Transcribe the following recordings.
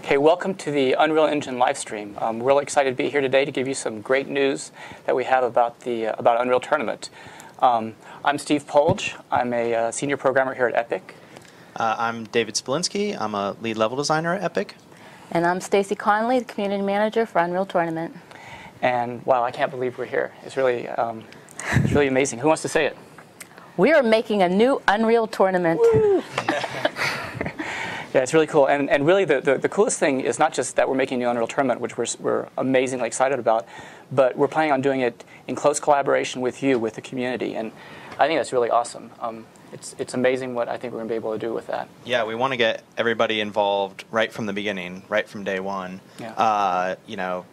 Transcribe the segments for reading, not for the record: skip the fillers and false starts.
Okay, welcome to the Unreal Engine live stream. I'm really excited to be here today to give you some great news that we have about the Unreal Tournament. I'm Steve Polge. I'm a senior programmer here at Epic. I'm David Spolinsky. I'm a lead level designer at Epic. And I'm Stacy Conley, the community manager for Unreal Tournament. And wow, I can't believe we're here. It's really amazing. Who wants to say it? We are making a new Unreal Tournament. Yeah, it's really cool. And really the coolest thing is not just that we're making a new Unreal Tournament, which we're amazingly excited about, but we're planning on doing it in close collaboration with you, with the community. And I think that's really awesome. It's amazing what I think we're going to be able to do with that. Yeah, we want to get everybody involved right from the beginning, right from day one. Yeah. You know,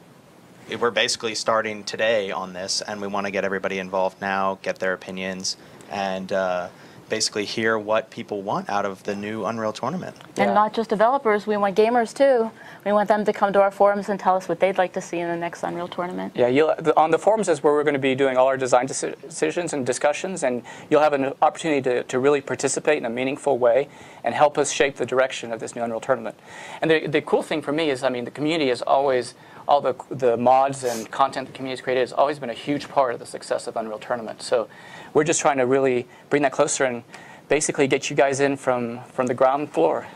we're basically starting today on this, and we want to get everybody involved now, get their opinions, and basically hear what people want out of the new Unreal Tournament. And Yeah. not just developers, we want gamers too. We want them to come to our forums and tell us what they'd like to see in the next Unreal Tournament. Yeah, on the forums is where we're going to be doing all our design decisions and discussions, and you'll have an opportunity to really participate in a meaningful way and help us shape the direction of this new Unreal Tournament. And the cool thing for me is, I mean, the community is always, all the mods and content the community has created has always been a huge part of the success of Unreal Tournament. So we're just trying to really bring that closer and basically get you guys in from the ground floor.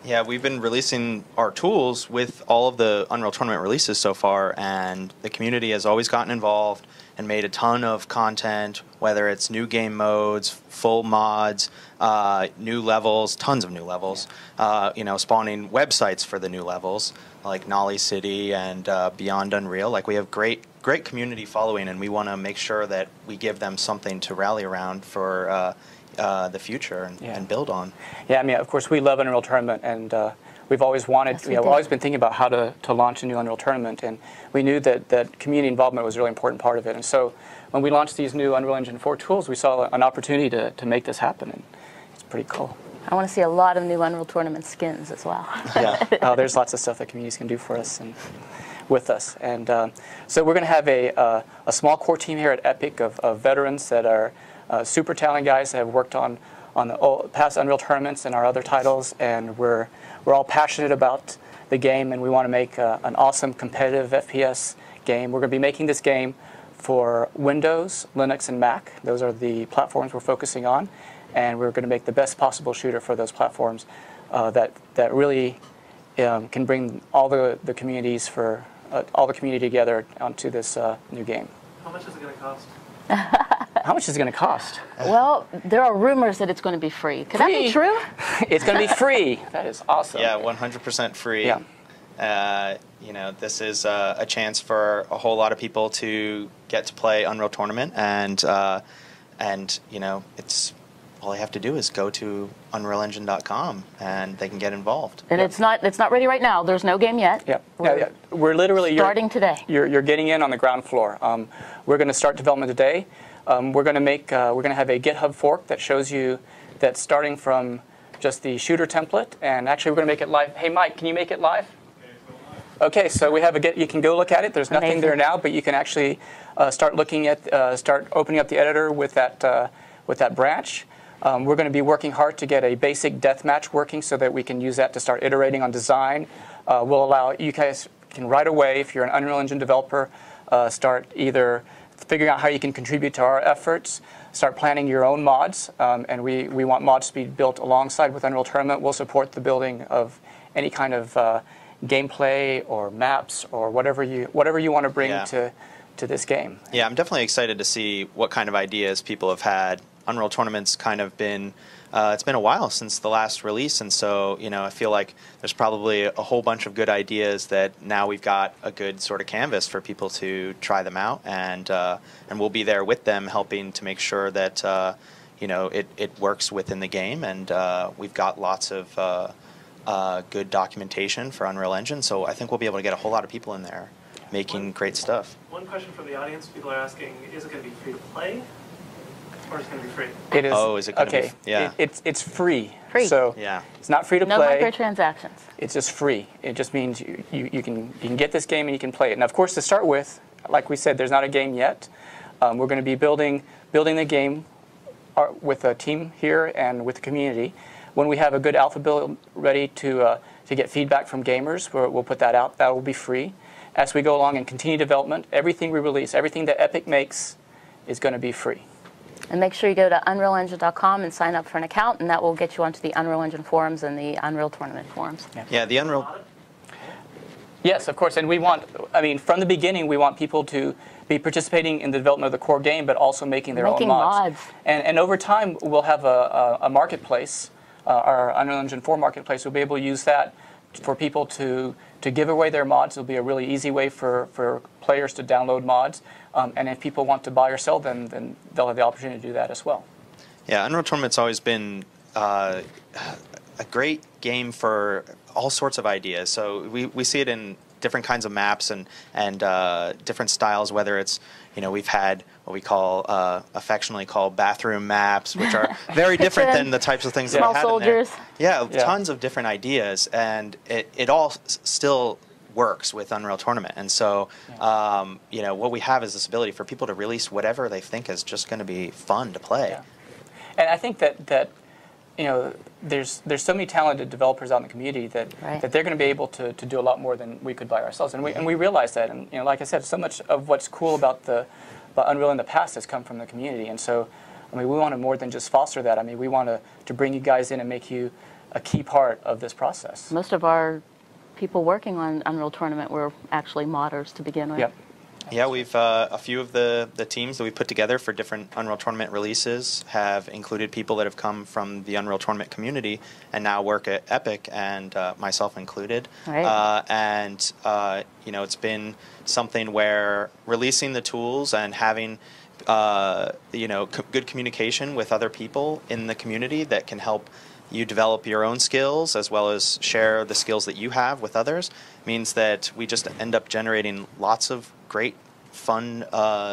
Yeah, we've been releasing our tools with all of the Unreal Tournament releases so far, and the community has always gotten involved and made a ton of content, whether it's new game modes, full mods, new levels, tons of new levels, you know, spawning websites for the new levels, like Nolly City and Beyond Unreal. Like, we have great community following, and we want to make sure that we give them something to rally around for the future and build on. Yeah, I mean, of course, we love Unreal Tournament, and we've always wanted, Yes, we've always been thinking about how to launch a new Unreal Tournament, and we knew that community involvement was a really important part of it. And so when we launched these new Unreal Engine 4 tools, we saw an opportunity to make this happen, and it's pretty cool. I want to see a lot of new Unreal Tournament skins as well. Yeah, there's lots of stuff that communities can do for us and with us. And so we're going to have a small core team here at Epic of veterans that are super talented guys that have worked on the past Unreal Tournaments and our other titles, and we're all passionate about the game, and we want to make an awesome competitive FPS game. We're going to be making this game for Windows, Linux, and Mac. Those are the platforms we're focusing on, and we're going to make the best possible shooter for those platforms that really can bring all the communities all the community together onto this new game. How much is it going to cost? How much is it going to cost? Well, there are rumors that it's going to be free. Could that be true? It's going to be free. That is awesome. Yeah, 100% free. Yeah. You know, this is a chance for a whole lot of people to get to play Unreal Tournament, and you know, it's all they have to do is go to UnrealEngine.com and they can get involved. And it's not ready right now. There's no game yet. Yeah. We're literally starting today. You're getting in on the ground floor. We're going to start development today. We're going to have a GitHub fork that shows you that starting from just the shooter template, and actually we're going to make it live. Hey, Mike, can you make it live? Okay, so we have you can go look at it. There's nothing Amazing. there now, but you can actually start opening up the editor with that branch. We're going to be working hard to get a basic deathmatch working so that we can use that to start iterating on design. We'll allow you guys can right away, if you're an Unreal Engine developer, start either figuring out how you can contribute to our efforts, start planning your own mods, and we want mods to be built alongside with Unreal Tournament. We'll support the building of any kind of gameplay or maps or whatever you want to bring to this game. Yeah, I'm definitely excited to see what kind of ideas people have had. Unreal Tournament's kind of been, it's been a while since the last release, and so, you know, I feel like there's probably a whole bunch of good ideas that now we've got a good sort of canvas for people to try them out, and we'll be there with them helping to make sure that, you know, it works within the game, and we've got lots of good documentation for Unreal Engine, so I think we'll be able to get a whole lot of people in there making great stuff. One question from the audience, people are asking, is it going to be free to play? Or is it going to be free? It is. Oh, is it going to be? Yeah. It's free. Free. So yeah. It's not free to no play. No microtransactions. It's just free. It just means you can get this game and you can play it. And of course, to start with, like we said, there's not a game yet. We're going to be building the game with a team here and with the community. When we have a good alpha build ready to to get feedback from gamers. We'll put that out. That will be free. As we go along and continue development, everything we release, everything that Epic makes is going to be free. And make sure you go to UnrealEngine.com and sign up for an account, and that will get you onto the Unreal Engine forums and the Unreal Tournament forums. Yeah, the Unreal. Yes, of course, and we want, I mean, from the beginning, we want people to be participating in the development of the core game, but also making their own mods. And over time, we'll have a marketplace, our Unreal Engine 4 marketplace. We'll be able to use that for people to give away their mods. It'll be a really easy way for players to download mods. And if people want to buy or sell them, then they'll have the opportunity to do that as well. Yeah, Unreal Tournament's always been a great game for all sorts of ideas. So we see it in different kinds of maps and different styles, whether it's, we've had what we call, affectionately called bathroom maps, which are very different than the types of things that we had soldiers. in there. Yeah, tons of different ideas, and it all still works with Unreal Tournament. And so, what we have is this ability for people to release whatever they think is just going to be fun to play. Yeah. And I think that there's so many talented developers out in the community that they're going to be able to do a lot more than we could by ourselves. And we realize that. And like I said, so much of what's cool about Unreal in the past has come from the community. And so, I mean, we want to more than just foster that. I mean, we want to bring you guys in and make you a key part of this process. Most of our people working on Unreal Tournament were actually modders to begin with. Yep. Yeah, we've a few of the teams that we put together for different Unreal Tournament releases have included people that have come from the Unreal Tournament community and now work at Epic, and myself included. Right. It's been something where releasing the tools and having good communication with other people in the community that can help you develop your own skills as well as share the skills that you have with others means that we just end up generating lots of great fun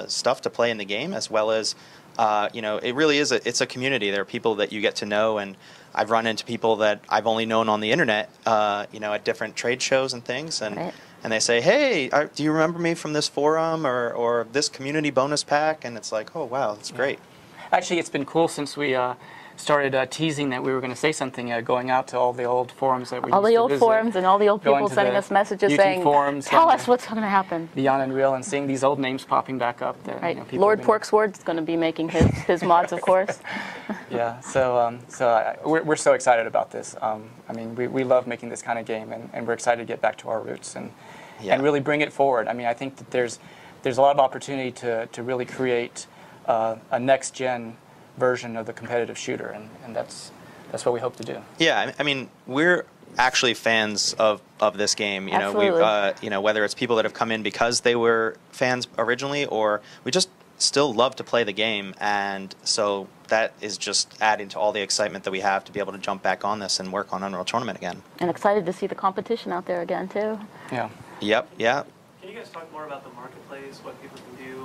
stuff to play in the game, as well as it really is it's a community. There are people that you get to know, and I've run into people that I've only known on the internet at different trade shows and things, and they say, hey, do you remember me from this forum or this community bonus pack? And it's like, oh wow, that's great. Actually, it's been cool since we started teasing that we were going to say something, going out to all the old forums that we all used the to old visit, forums and all the old people sending us messages saying, tell us what's going to happen. Beyond Unreal, and seeing these old names popping back up. That, Lord Porksword's going to be making his mods, of course. Yeah, so we're so excited about this. I mean, we love making this kind of game, and we're excited to get back to our roots and really bring it forward. I mean, I think that there's a lot of opportunity to really create a next-gen version of the competitive shooter, and that's what we hope to do. Yeah, I mean, we're actually fans of this game. Absolutely. Whether it's people that have come in because they were fans originally, or we just still love to play the game, and so that is just adding to all the excitement that we have to be able to jump back on this and work on Unreal Tournament again. And excited to see the competition out there again too. Yeah. Yep. Yeah. Can you guys talk more about the marketplace, what people can do,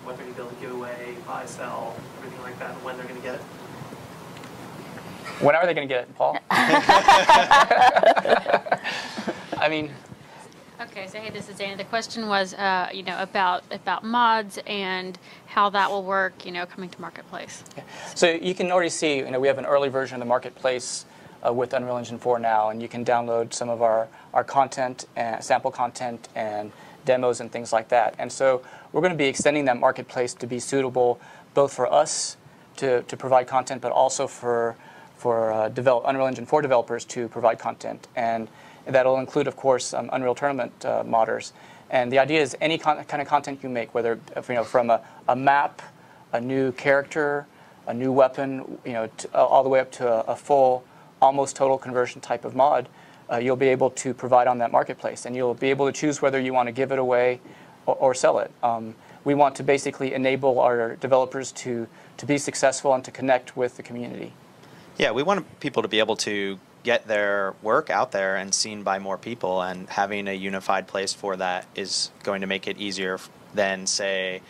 what they're going to be able to give away, buy, sell, everything like that, and when they're going to get it? When are they going to get it, Paul? I mean... Okay, so hey, this is Dana. The question was, about mods and how that will work, coming to Marketplace. Yeah. So you can already see, we have an early version of the Marketplace with Unreal Engine 4 now, and you can download some of our content, sample content, and demos and things like that. And so we're going to be extending that Marketplace to be suitable both for us to provide content, but also for Unreal Engine 4 developers to provide content. And that'll include, of course, Unreal Tournament modders. And the idea is any kind of content you make, whether from a map, a new character, a new weapon, all the way up to a full, almost total conversion type of mod, you'll be able to provide on that marketplace, and you'll be able to choose whether you want to give it away or sell it. We want to basically enable our developers to be successful and to connect with the community. Yeah, we want people to be able to get their work out there and seen by more people, and having a unified place for that is going to make it easier than, say,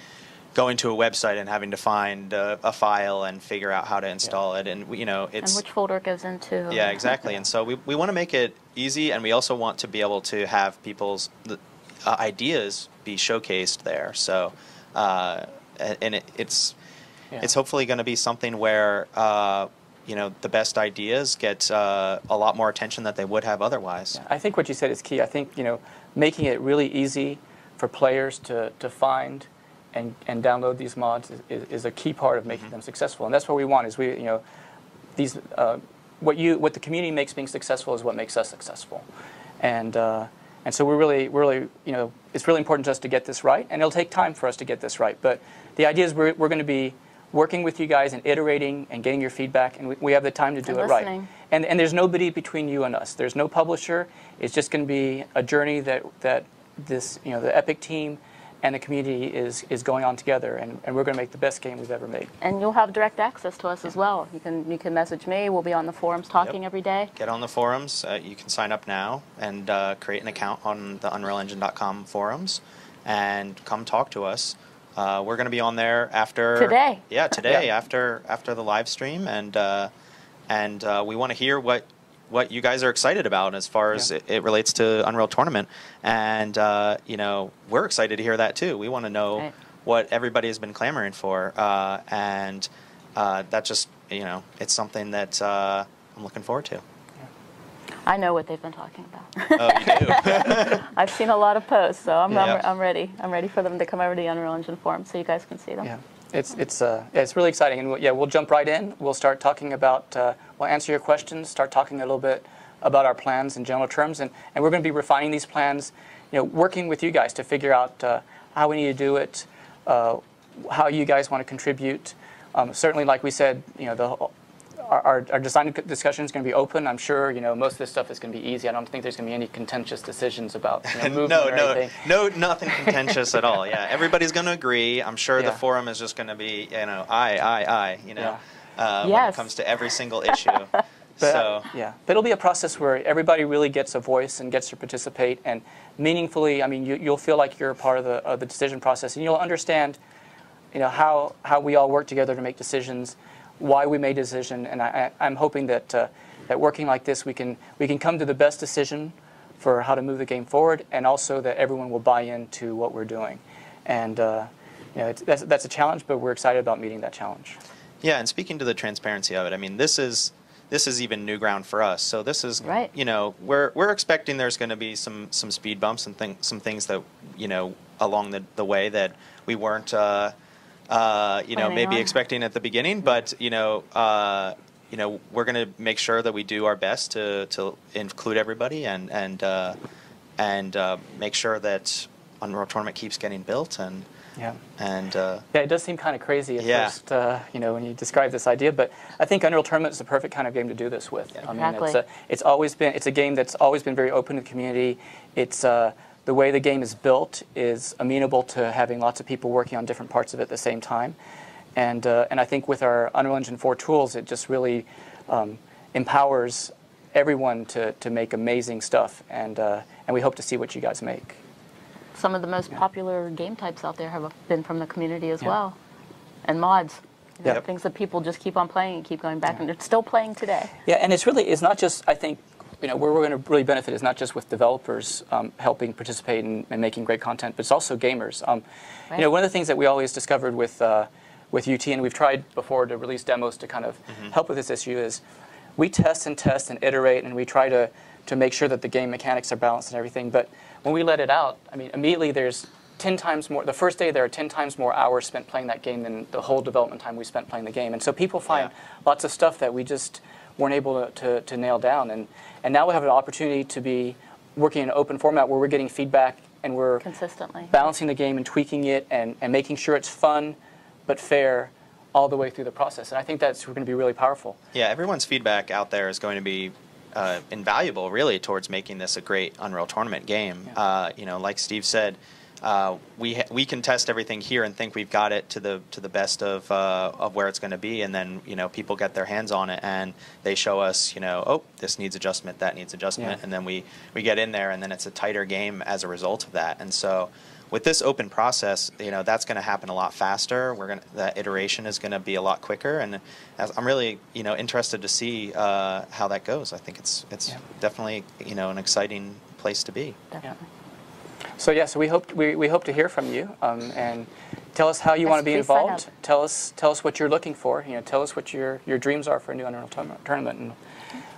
going to a website and having to find a file and figure out how to install it, and it's and which folder it goes into. Yeah, exactly. And so we want to make it easy, and we also want to be able to have people's ideas be showcased there. So, it's hopefully going to be something where the best ideas get a lot more attention that they would have otherwise. I think what you said is key. I think making it really easy for players to find and download these mods is a key part of making them successful, and that's what we want. Is these what the community makes being successful is what makes us successful, and so we're really it's really important to us to get this right, and it'll take time for us to get this right. But the idea is we're going to be working with you guys and iterating and getting your feedback, and we have the time to do it right. And there's nobody between you and us. There's no publisher. It's just going to be a journey that this the Epic team and the community is going on together, and we're going to make the best game we've ever made. And you'll have direct access to us as well. You can message me. We'll be on the forums talking every day. Get on the forums. You can sign up now and create an account on the UnrealEngine.com forums and come talk to us. We're going to be on there after today. Yeah, today after the live stream, and we want to hear what you guys are excited about as far as it relates to Unreal Tournament, and we're excited to hear that too. We want to know what everybody has been clamoring for, and that just it's something that I'm looking forward to. I know what they've been talking about. Oh, you do? I've seen a lot of posts, so I'm ready. I'm ready for them to come over to the Unreal Engine forum so you guys can see them. Yeah. It's really exciting, and we'll jump right in. We'll start talking about, we'll answer your questions, start talking a little bit about our plans in general terms, and we're going to be refining these plans, working with you guys to figure out how we need to do it, how you guys want to contribute. Certainly, like we said, our design discussion is going to be open. I'm sure most of this stuff is going to be easy. I don't think there's going to be any contentious decisions about movement or anything. No, nothing contentious at all. Yeah, everybody's going to agree. I'm sure the forum is just going to be I. When it comes to every single issue. But it'll be a process where everybody really gets a voice and gets to participate and meaningfully. I mean, you'll feel like you're a part of the decision process, and you'll understand, how we all work together to make decisions, why we made a decision, and I'm hoping that that working like this, we can come to the best decision for how to move the game forward, and also that everyone will buy into what we're doing. And that's a challenge, but we're excited about meeting that challenge. Yeah, and speaking to the transparency of it, I mean, this is even new ground for us. So this is right. We're expecting there's going to be some speed bumps and some things that along the way that we weren't maybe expecting at the beginning, but we're going to make sure that we do our best to include everybody and make sure that Unreal Tournament keeps getting built and. It does seem kind of crazy at first, when you describe this idea. But I think Unreal Tournament is the perfect kind of game to do this with. Yeah. I mean, it's a game that's always been very open to the community. It's the way the game is built is amenable to having lots of people working on different parts of it at the same time. And I think with our Unreal Engine 4 tools, it just really empowers everyone to make amazing stuff. And we hope to see what you guys make. Some of the most popular game types out there have been from the community as well, and mods. Things that people just keep on playing and keep going back, and they're still playing today. Yeah, and it's not just, I think, where we're going to really benefit is not just with developers helping participate and making great content, but it's also gamers. Right. One of the things that we always discovered with UT, and we've tried before to release demos to kind of help with this issue, is we test and iterate, and we try to make sure that the game mechanics are balanced and everything, but when we let it out, I mean, immediately there's 10 times more. The first day there are 10 times more hours spent playing that game than the whole development time we spent playing the game. And so people find lots of stuff that we just weren't able to nail down. And now we have an opportunity to be working in an open format where we're getting feedback and we're consistently balancing the game and tweaking it and making sure it's fun but fair all the way through the process. And I think that's going to be really powerful. Yeah, everyone's feedback out there is going to be invaluable, really, towards making this a great Unreal Tournament game. Like Steve said, we can test everything here and think we've got it to the best of where it's going to be, and then people get their hands on it and they show us, oh, this needs adjustment, that needs adjustment, and then we get in there, and then it's a tighter game as a result of that. And so with this open process, that's going to happen a lot faster. That iteration is going to be a lot quicker, and I'm really interested to see how that goes. I think it's definitely an exciting place to be. Definitely. So we hope to hear from you, and Tell us how you want to be Please sign involved. up. Tell us what you're looking for. Tell us what your dreams are for a new Unreal Tournament, and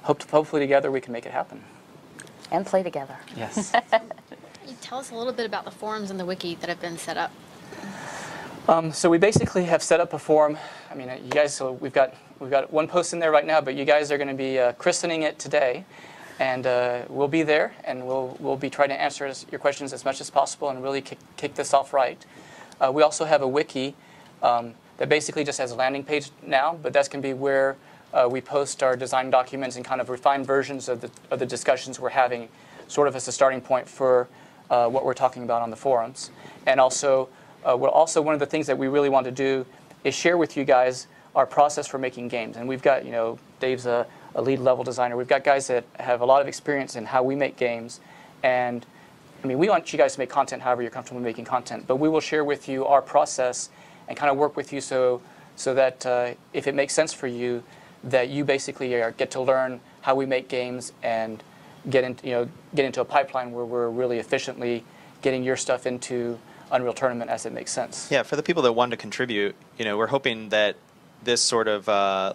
hopefully together we can make it happen. And play together. Yes. You tell us a little bit about the forums and the wiki that have been set up. So we basically have set up a forum. I mean, you guys. So we've got one post in there right now, but you guys are going to be christening it today, and we'll be there, and we'll be trying to answer your questions as much as possible, and really kick this off right. We also have a wiki that basically just has a landing page now, but that's going to be where we post our design documents and kind of refined versions of the discussions we're having, sort of as a starting point for what we're talking about on the forums. And also, one of the things that we really want to do is share with you guys our process for making games. And we've got, Dave's a lead level designer. We've got guys that have a lot of experience in how we make games, and I mean, we want you guys to make content however you're comfortable making content, but we will share with you our process and kind of work with you so that if it makes sense for you, that you basically get to learn how we make games and get into a pipeline where we're really efficiently getting your stuff into Unreal Tournament as it makes sense. Yeah, for the people that want to contribute, we're hoping that this sort of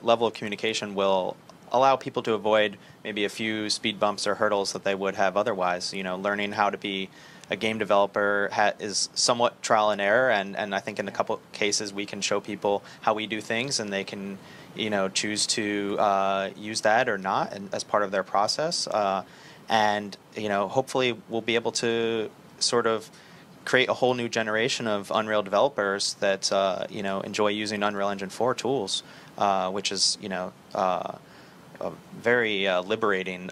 level of communication will allow people to avoid maybe a few speed bumps or hurdles that they would have otherwise. Learning how to be a game developer is somewhat trial and error, and I think in a couple cases we can show people how we do things, and they can choose to use that or not as part of their process. And hopefully we'll be able to sort of create a whole new generation of Unreal developers that enjoy using Unreal Engine 4 tools, which is a very liberating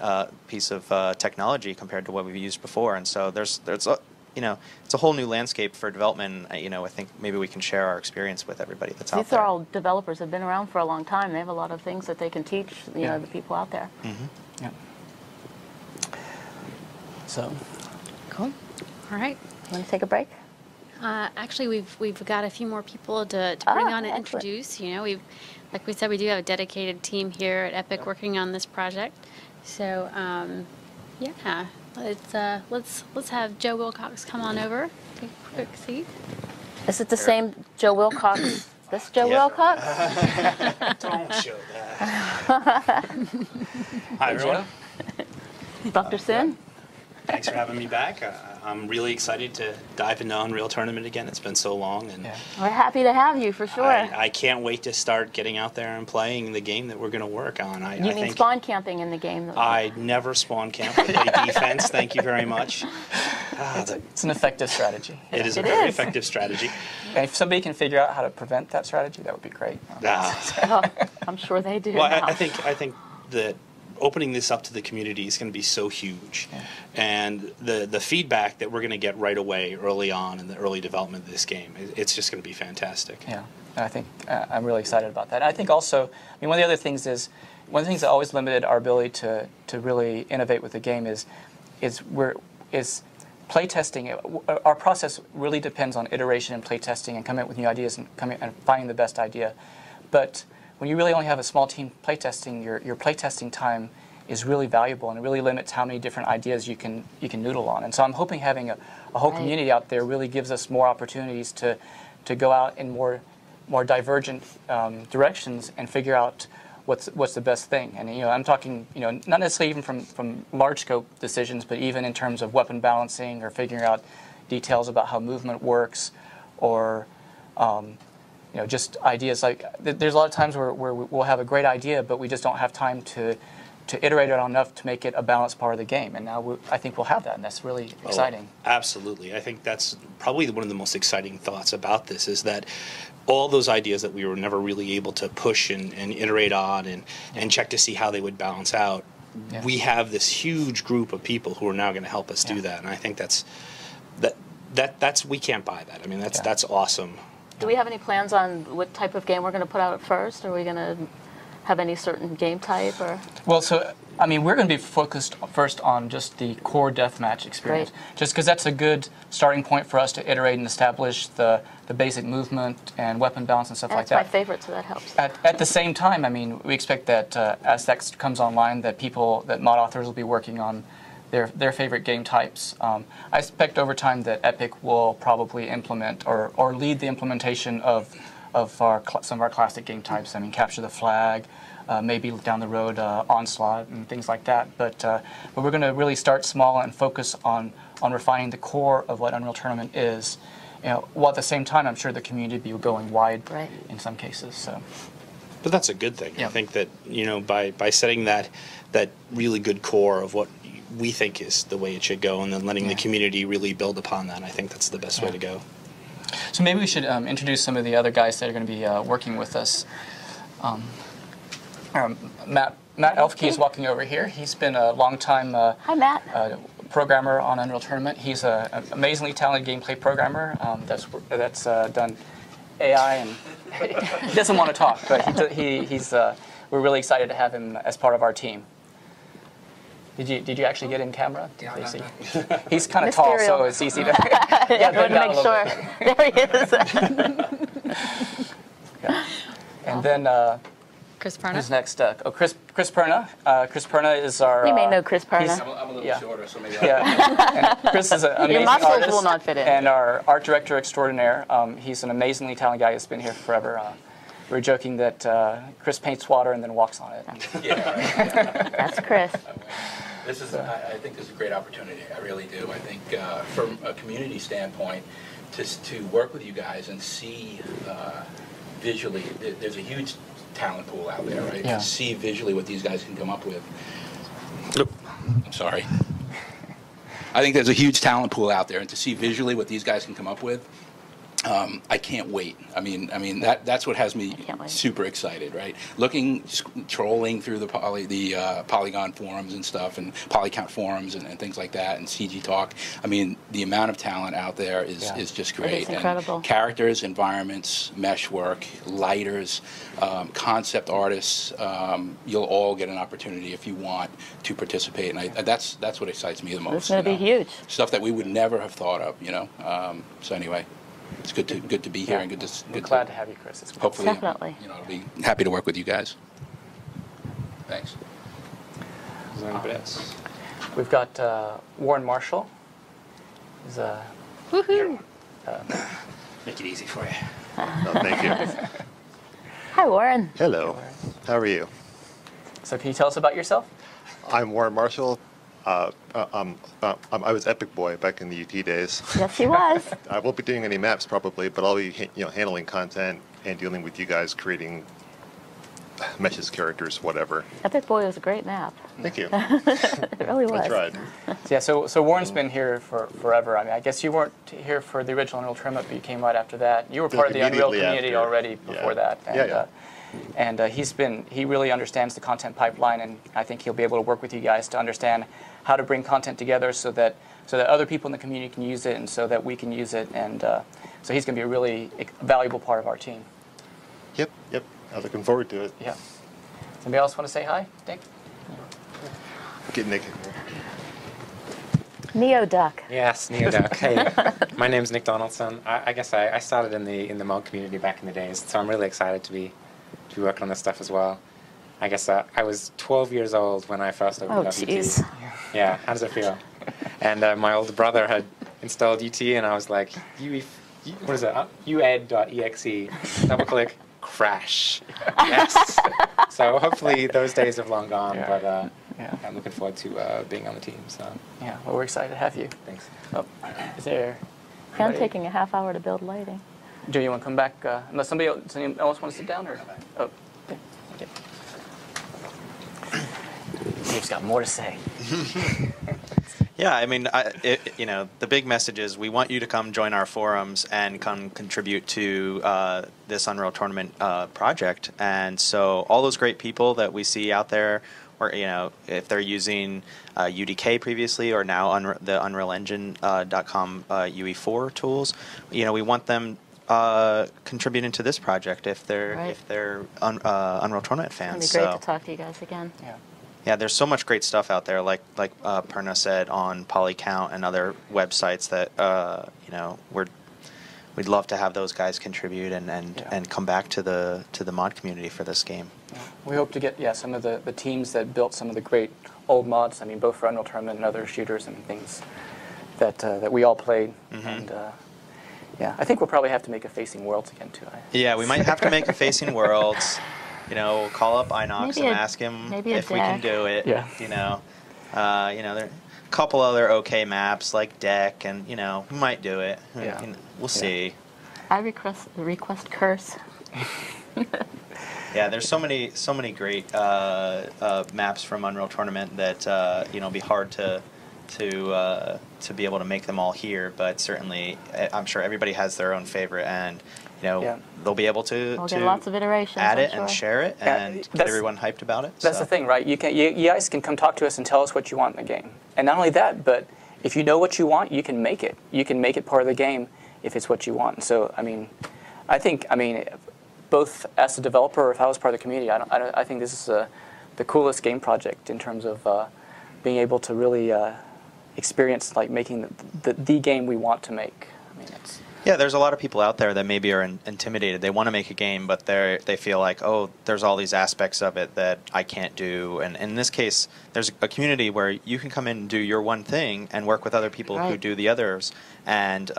piece of technology compared to what we've used before. And so there's it's a whole new landscape for development. I think maybe we can share our experience with everybody that's out there. These are all developers that have been around for a long time. They have a lot of things that they can teach the people out there. Mm-hmm. Yeah. So. Cool. All right. Want to take a break? Actually, we've got a few more people to bring on and excellent. introduce. Like we said, we do have a dedicated team here at Epic working on this project. So, yeah, let's have Joe Wilcox come on over. Take a quick seat. Is it the same Joe Wilcox? This Joe Wilcox? Don't show that. Hi, everyone. Dr. Sin? Thanks for having me back. I'm really excited to dive into Unreal Tournament again. It's been so long, and We're happy to have you, for sure. I can't wait to start getting out there and playing the game that we're going to work on. You I mean think spawn camping in the game? I never spawn camp. I play defense. Thank you very much. It's an effective strategy. It is a It very is. effective strategy. And if somebody can figure out how to prevent that strategy, that would be great. Oh, I'm sure they do. Well, now. I think that opening this up to the community is going to be so huge, and the feedback that we're going to get right away, early on in the early development of this game, it's just going to be fantastic. Yeah, and I think I'm really excited about that. I think also, one of the other things is, one of the things that always limited our ability to really innovate with the game is playtesting. Our process really depends on iteration and playtesting and coming up with new ideas and finding the best idea. But when you really only have a small team playtesting, your playtesting time is really valuable, and it really limits how many different ideas you can noodle on. And so I'm hoping having a whole community out there really gives us more opportunities to go out in more divergent directions and figure out what's the best thing. And I'm talking not necessarily even from large scope decisions, but even in terms of weapon balancing or figuring out details about how movement works, or just ideas like there's a lot of times where we'll have a great idea, but we just don't have time to iterate it on enough to make it a balanced part of the game. And now I think we'll have that, and that's really exciting. Oh, absolutely. I think that's probably one of the most exciting thoughts about this, is that all those ideas that we were never really able to push and iterate on and check to see how they would balance out, we have this huge group of people who are now going to help us do that. And I think that's we can't buy that. I mean, that's awesome. Do we have any plans on what type of game we're going to put out first? Are we going to have any certain game type? Or? Well, so, we're going to be focused first on just the core deathmatch experience, just because that's a good starting point for us to iterate and establish the basic movement and weapon balance and stuff like that. That's my favorite, so that helps. At the same time, we expect that as that comes online, that mod authors will be working on their favorite game types. I expect over time that Epic will probably implement or lead the implementation of some of our classic game types. I mean, Capture the Flag, maybe down the road Onslaught and things like that. But we're going to really start small and focus on refining the core of what Unreal Tournament is. While at the same time, I'm sure the community will be going wide in some cases. So. But that's a good thing. Yeah. I think that by setting that really good core of what we think is the way it should go, and then letting the community really build upon that, I think that's the best way to go. So maybe we should introduce some of the other guys that are going to be working with us. Matt Elfkey is walking over here. He's been a long time Hi, Matt. programmer on Unreal Tournament. He's an amazingly talented gameplay programmer that's done AI, and he doesn't want to talk, but we're really excited to have him as part of our team. Did you actually get in camera? He's kind of tall, so it's easy to Wanted to make sure. There he is. And then Chris Parna. who's next? Chris Perna. Chris Perna is our. You may know Chris Perna. I'm a little shorter, so maybe Yeah, and Chris is an amazing muscles artist will not fit in. and our art director extraordinaire. He's an amazingly talented guy who's been here forever. We're joking that Chris paints water and then walks on it. That's Chris. this is. I think this is a great opportunity. I really do. I think from a community standpoint, to work with you guys and see visually, there's a huge talent pool out there, right? Yeah. To see visually what these guys can come up with. I'm sorry. I think there's a huge talent pool out there, and to see visually what these guys can come up with, I can't wait. I mean that's what has me super excited, right? Trolling through the Polygon forums and stuff, and Polycount forums and things like that, and CG Talk. I mean, the amount of talent out there is just great. It's incredible. And characters, environments, mesh work, lighters, concept artists. You'll all get an opportunity if you want to participate, and that's what excites me the most. It's going to be huge. Stuff that we would never have thought of, So anyway. It's good to be here and good to. We're glad to have you, Chris. Hopefully, Definitely. I'll be happy to work with you guys. Thanks. Is there anybody else? We've got Warren Marshall. He's Woohoo! Make it easy for you. Oh, thank you. Hi, Warren. Hello. How are you? So can you tell us about yourself? I'm Warren Marshall. I was Epic Boy back in the UT days. Yes, he was. I won't be doing any maps probably, but I'll be handling content and dealing with you guys creating meshes, characters, whatever. Epic Boy was a great map. Thank you. It really was. I tried. Yeah, so Warren's been here for forever. I mean, I guess you weren't here for the original Unreal Tournament, but you came right after that. You were part of the Unreal community after. already before that. And, he really understands the content pipeline, and I think he'll be able to work with you guys to understand how to bring content together so that other people in the community can use it and so that we can use it. And so he's going to be a really valuable part of our team. Yep. I'm looking forward to it. Yeah. Anybody else want to say hi, Nick? Get Nick. Neo Duck. Yes, NeoDuck. Hey, my name's Nick Donaldson. I guess I started in the mod community back in the days, so I'm really excited to be working on this stuff as well. I guess I was 12 years old when I first opened up UT. Jeez. Yeah, how does it feel? And my older brother had installed UT, and I was like, what is it? ued.exe. Double click, crash. Yes. So hopefully those days have long gone, but I'm looking forward to being on the team. So Yeah, well, we're excited to have you. thanks. Oh, is there? I'm anybody- taking a half hour to build lighting. Do you want to come back? Unless somebody else wants to sit down, or oh, okay. Steve's got more to say. Yeah, I mean, the big message is we want you to come join our forums and come contribute to this Unreal Tournament project. And so all those great people that we see out there, or if they're using UDK previously or now the Unreal Engine.com UE4 tools, we want them contributing to this project if they're Unreal Tournament fans. It'd be great to talk to you guys again. Yeah, there's so much great stuff out there, like Perna said, on Polycount and other websites that we'd love to have those guys contribute and come back to the mod community for this game. We hope to get some of the teams that built some of the great old mods. I mean, both for Unreal Tournament and other shooters and things that we all played. And yeah, I think we'll probably have to make a Facing Worlds again too. Yeah, we might have to make a Facing Worlds. You know, we'll call up Inox and ask him if we can do it. Yeah. You know, there are a couple other okay maps like Deck, and we might do it. Yeah. We'll see. I request Curse. Yeah, there's so many great maps from Unreal Tournament that it'll be hard to be able to make them all here, but certainly I'm sure everybody has their own favorite, and they'll be able to get lots of iterations, add it and share it and get everyone hyped about it. That's the thing, right? You guys can come talk to us and tell us what you want in the game, and not only that, but if you know what you want, you can make it. You can make it part of the game if it's what you want. So I think both as a developer or if I was part of the community, I think this is the coolest game project in terms of being able to really experience making the game we want to make. Yeah, there's a lot of people out there that maybe are intimidated. They want to make a game, but they feel like, oh, there's all these aspects of it that I can't do. And in this case, there's a community where you can come in and do your one thing and work with other people who do the others. And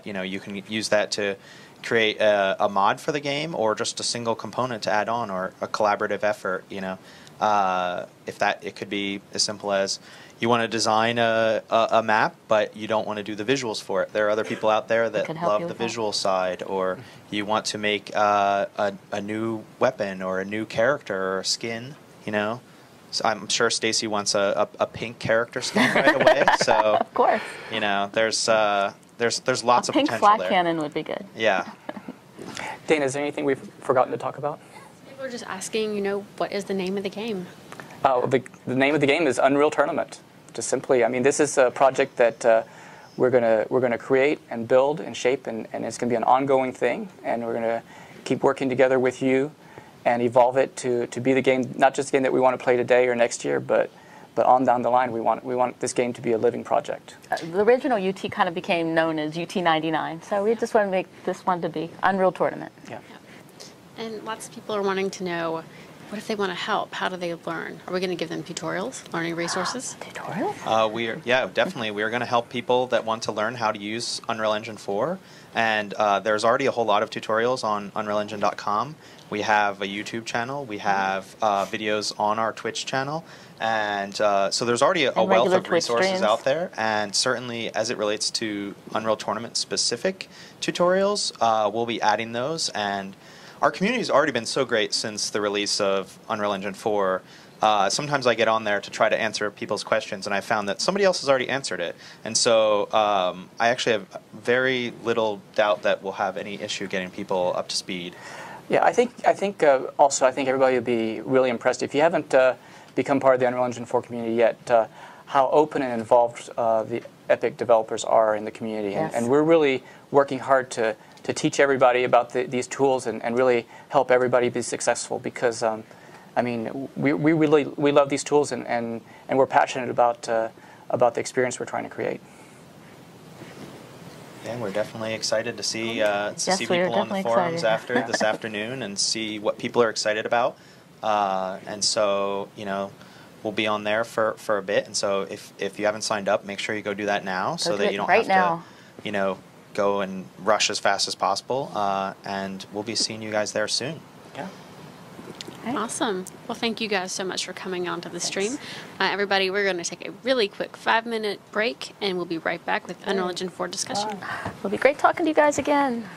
you can use that to create a mod for the game, or just a single component to add on, or a collaborative effort. It could be as simple as you want to design a map, but you don't want to do the visuals for it. There are other people out there that love the visual side, or you want to make a new weapon or a new character or skin. So I'm sure Stacy wants a pink character skin right away. So of course, there's lots of potential there. A pink flat cannon would be good. Yeah. Dana, is there anything we've forgotten to talk about? People are just asking, what is the name of the game? The name of the game is Unreal Tournament. Just simply, this is a project that we're gonna create and build and shape, and it's gonna be an ongoing thing. And we're gonna keep working together with you and evolve it to be the game, not just the game that we want to play today or next year, but on down the line, we want this game to be a living project. The original UT kind of became known as UT99, so we just want to make this one to be Unreal Tournament. Yeah. And lots of people are wanting to know, what if they want to help? How do they learn? Are we going to give them tutorials, learning resources? Tutorials? Definitely. We are going to help people that want to learn how to use Unreal Engine 4. And there's already a whole lot of tutorials on UnrealEngine.com. We have a YouTube channel. We have videos on our Twitch channel. And so there's already a wealth of resources out there. And certainly as it relates to Unreal Tournament specific tutorials, we'll be adding those. And our community has already been so great since the release of Unreal Engine 4. Sometimes I get on there to try to answer people's questions, and I found that somebody else has already answered it. And so I actually have very little doubt that we'll have any issue getting people up to speed. Yeah, I think also everybody will be really impressed. If you haven't become part of the Unreal Engine 4 community yet, how open and involved the Epic developers are in the community. Yes. And we're really working hard to teach everybody about these tools and really help everybody be successful, because we love these tools and we're passionate about the experience we're trying to create. Yeah, we're definitely excited to see people on the forums after this afternoon and see what people are excited about. And so, we'll be on there for a bit. And so if you haven't signed up, make sure you go do that now, so that you don't have to, go and rush as fast as possible. And we'll be seeing you guys there soon. Yeah. Awesome. Well, thank you guys so much for coming on to the stream. Everybody, we're going to take a really quick 5-minute break, and we'll be right back with Unreal Engine 4 discussion. It'll be great talking to you guys again.